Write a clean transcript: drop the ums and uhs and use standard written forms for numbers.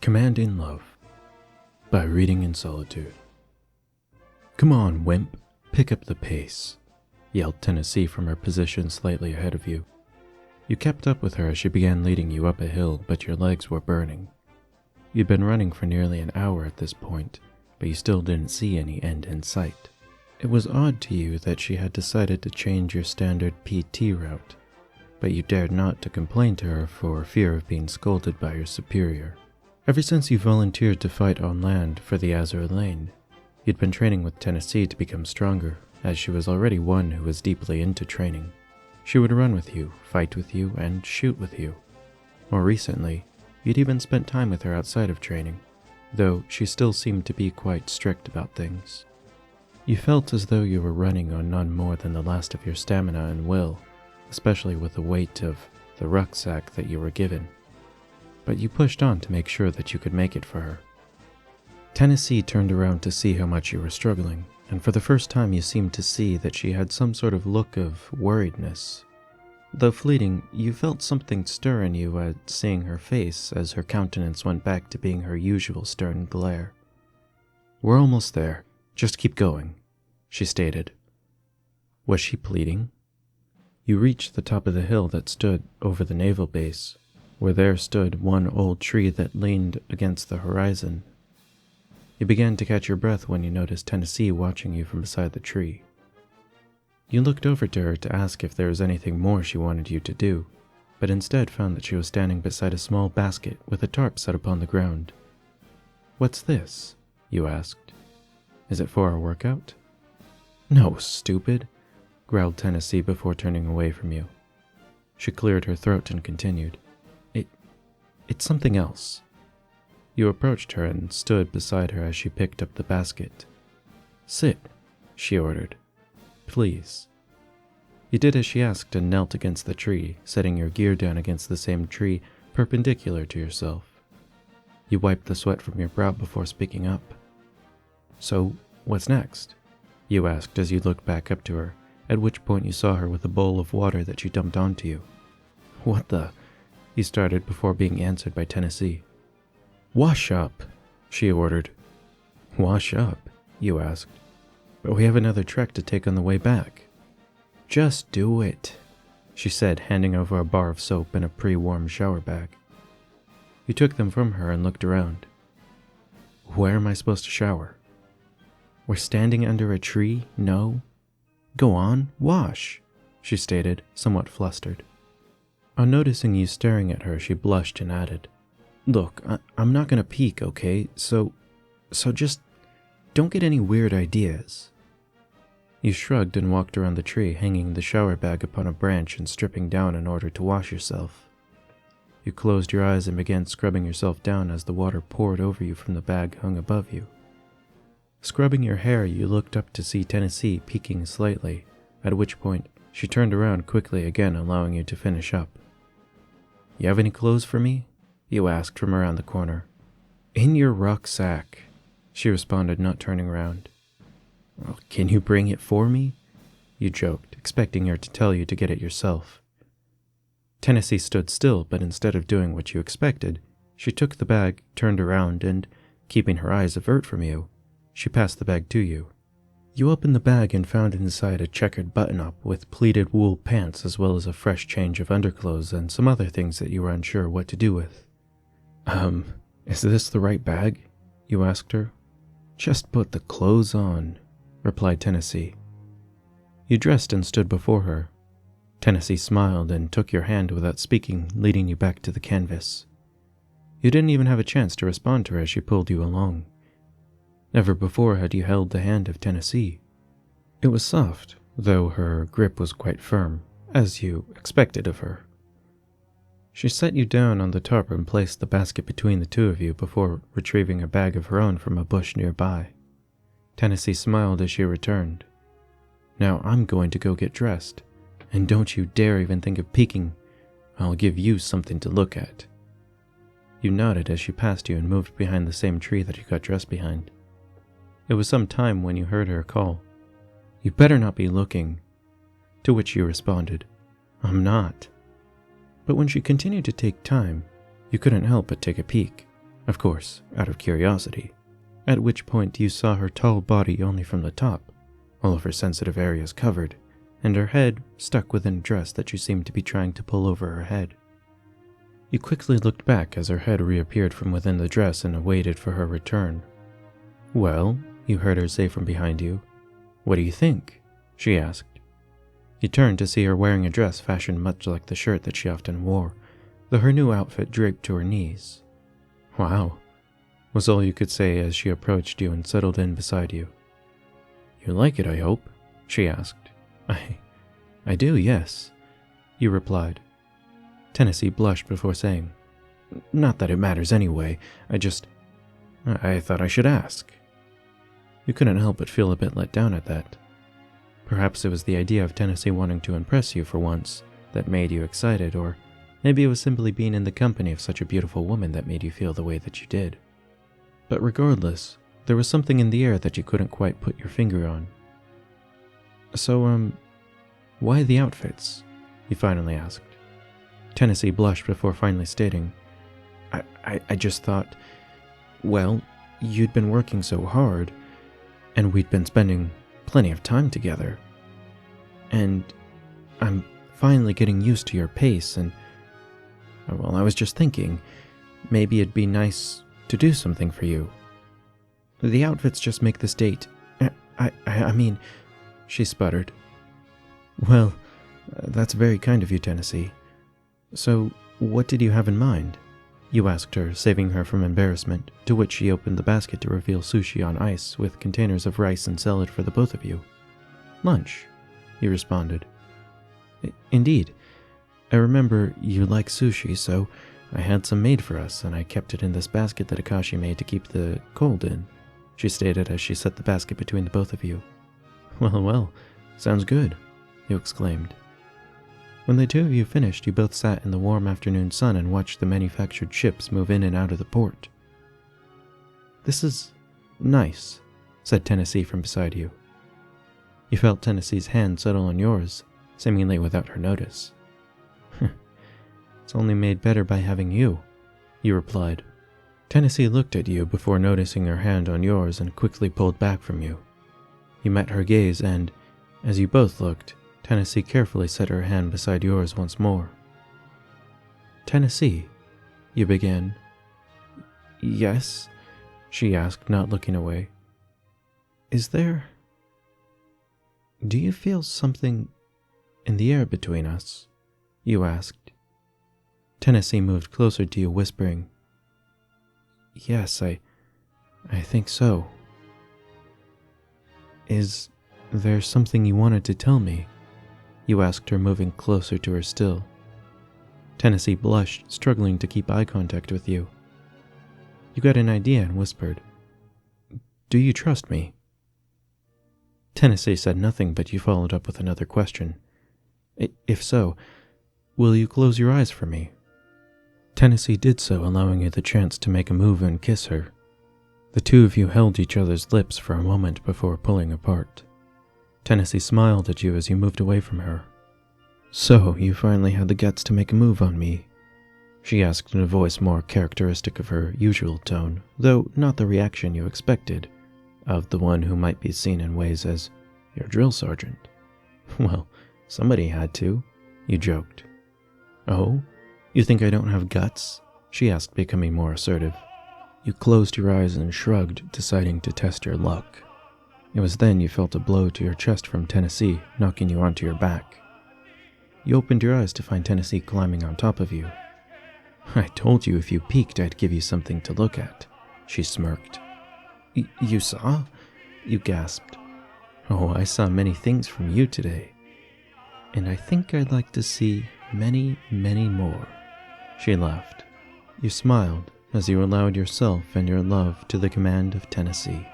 Commanding Love by Reading in Solitude. "Come on, wimp, pick up the pace," yelled Tennessee from her position slightly ahead of you. You kept up with her as she began leading you up a hill, but your legs were burning. You'd been running for nearly an hour at this point, but you still didn't see any end in sight. It was odd to you that she had decided to change your standard PT route, but you dared not to complain to her for fear of being scolded by your superior. Ever since you volunteered to fight on land for the Azur Lane, you'd been training with Tennessee to become stronger, as she was already one who was deeply into training. She would run with you, fight with you, and shoot with you. More recently, you'd even spent time with her outside of training, though she still seemed to be quite strict about things. You felt as though you were running on none more than the last of your stamina and will, especially with the weight of the rucksack that you were given. But you pushed on to make sure that you could make it for her. Tennessee turned around to see how much you were struggling, and for the first time you seemed to see that she had some sort of look of worriedness. Though fleeting, you felt something stir in you at seeing her face as her countenance went back to being her usual stern glare. "We're almost there. Just keep going," she stated. Was she pleading? You reached the top of the hill that stood over the naval base, where there stood one old tree that leaned against the horizon. You began to catch your breath when you noticed Tennessee watching you from beside the tree. You looked over to her to ask if there was anything more she wanted you to do, but instead found that she was standing beside a small basket with a tarp set upon the ground. "What's this?" you asked. "Is it for our workout?" "No, stupid," growled Tennessee before turning away from you. She cleared her throat and continued. It's something else." You approached her and stood beside her as she picked up the basket. "Sit," she ordered. "Please." You did as she asked and knelt against the tree, setting your gear down against the same tree perpendicular to yourself. You wiped the sweat from your brow before speaking up. "So, what's next?" you asked as you looked back up to her, at which point you saw her with a bowl of water that she dumped onto you. "What the?" you started before being answered by Tennessee. "Wash up," she ordered. "Wash up?" you asked. "But we have another trek to take on the way back." "Just do it," she said, handing over a bar of soap and a pre-warmed shower bag. You took them from her and looked around. "Where am I supposed to shower?" "We're standing under a tree, no? Go on, wash," she stated, somewhat flustered. On noticing you staring at her, she blushed and added, "Look, I'm not gonna peek, okay? So just don't get any weird ideas." You shrugged and walked around the tree, hanging the shower bag upon a branch and stripping down in order to wash yourself. You closed your eyes and began scrubbing yourself down as the water poured over you from the bag hung above you. Scrubbing your hair, you looked up to see Tennessee peeking slightly, at which point she turned around quickly again, allowing you to finish up. "You have any clothes for me?" you asked from around the corner. "In your rucksack," she responded, not turning around. "Well, can you bring it for me?" you joked, expecting her to tell you to get it yourself. Tennessee stood still, but instead of doing what you expected, she took the bag, turned around, and, keeping her eyes avert from you, she passed the bag to you. You opened the bag and found inside a checkered button-up with pleated wool pants as well as a fresh change of underclothes and some other things that you were unsure what to do with. Is this the right bag?" you asked her. "Just put the clothes on," replied Tennessee. You dressed and stood before her. Tennessee smiled and took your hand without speaking, leading you back to the canvas. You didn't even have a chance to respond to her as she pulled you along. Never before had you held the hand of Tennessee. It was soft, though her grip was quite firm, as you expected of her. She set you down on the tarp and placed the basket between the two of you before retrieving a bag of her own from a bush nearby. Tennessee smiled as she returned. "Now I'm going to go get dressed, and don't you dare even think of peeking. I'll give you something to look at." You nodded as she passed you and moved behind the same tree that you got dressed behind. It was some time when you heard her call, "You better not be looking," to which you responded, "I'm not." But when she continued to take time, you couldn't help but take a peek. Of course, out of curiosity, at which point you saw her tall body only from the top, all of her sensitive areas covered, and her head stuck within a dress that she seemed to be trying to pull over her head. You quickly looked back as her head reappeared from within the dress and waited for her return. "Well," you heard her say from behind you. "What do you think?" she asked. You turned to see her wearing a dress fashioned much like the shirt that she often wore, though her new outfit draped to her knees. "Wow," was all you could say as she approached you and settled in beside you. "You like it, I hope?" she asked. I do, yes," you replied. Tennessee blushed before saying, "Not that it matters anyway, I thought I should ask." You couldn't help but feel a bit let down at that. Perhaps it was the idea of Tennessee wanting to impress you for once that made you excited, or maybe it was simply being in the company of such a beautiful woman that made you feel the way that you did. But regardless, there was something in the air that you couldn't quite put your finger on. "So, why the outfits?" he finally asked. Tennessee blushed before finally stating, I just thought, well, you'd been working so hard, and we'd been spending plenty of time together. And I'm finally getting used to your pace, and, well, I was just thinking, maybe it'd be nice to do something for you. The outfits just make this date. I mean, she sputtered. "Well, that's very kind of you, Tennessee. So, what did you have in mind?" you asked her, saving her from embarrassment, to which she opened the basket to reveal sushi on ice with containers of rice and salad for the both of you. "Lunch," you responded. "Indeed. I remember you like sushi, so I had some made for us, and I kept it in this basket that Akashi made to keep the cold in," she stated as she set the basket between the both of you. Well, sounds good," you exclaimed. When the two of you finished, you both sat in the warm afternoon sun and watched the manufactured ships move in and out of the port. "This is nice," said Tennessee from beside you. You felt Tennessee's hand settle on yours, seemingly without her notice. "It's only made better by having you," you replied. Tennessee looked at you before noticing her hand on yours and quickly pulled back from you. You met her gaze and, as you both looked, Tennessee carefully set her hand beside yours once more. "Tennessee," you began. "Yes?" she asked, not looking away. Do you feel something in the air between us?" you asked. Tennessee moved closer to you, whispering, "Yes, I think so." "Is there something you wanted to tell me?" you asked her, moving closer to her still. Tennessee blushed, struggling to keep eye contact with you. You got an idea and whispered, "Do you trust me?" Tennessee said nothing, but you followed up with another question. "If so, will you close your eyes for me?" Tennessee did so, allowing you the chance to make a move and kiss her. The two of you held each other's lips for a moment before pulling apart. Tennessee smiled at you as you moved away from her. "So, you finally had the guts to make a move on me?" she asked in a voice more characteristic of her usual tone, though not the reaction you expected, of the one who might be seen in ways as your drill sergeant. "Well, somebody had to," you joked. "Oh? You think I don't have guts?" she asked, becoming more assertive. You closed your eyes and shrugged, deciding to test your luck. It was then you felt a blow to your chest from Tennessee, knocking you onto your back. You opened your eyes to find Tennessee climbing on top of you. "I told you if you peeked I'd give you something to look at," she smirked. You saw?" you gasped. "Oh, I saw many things from you today. And I think I'd like to see many, many more," she laughed. You smiled as you allowed yourself and your love to the command of Tennessee.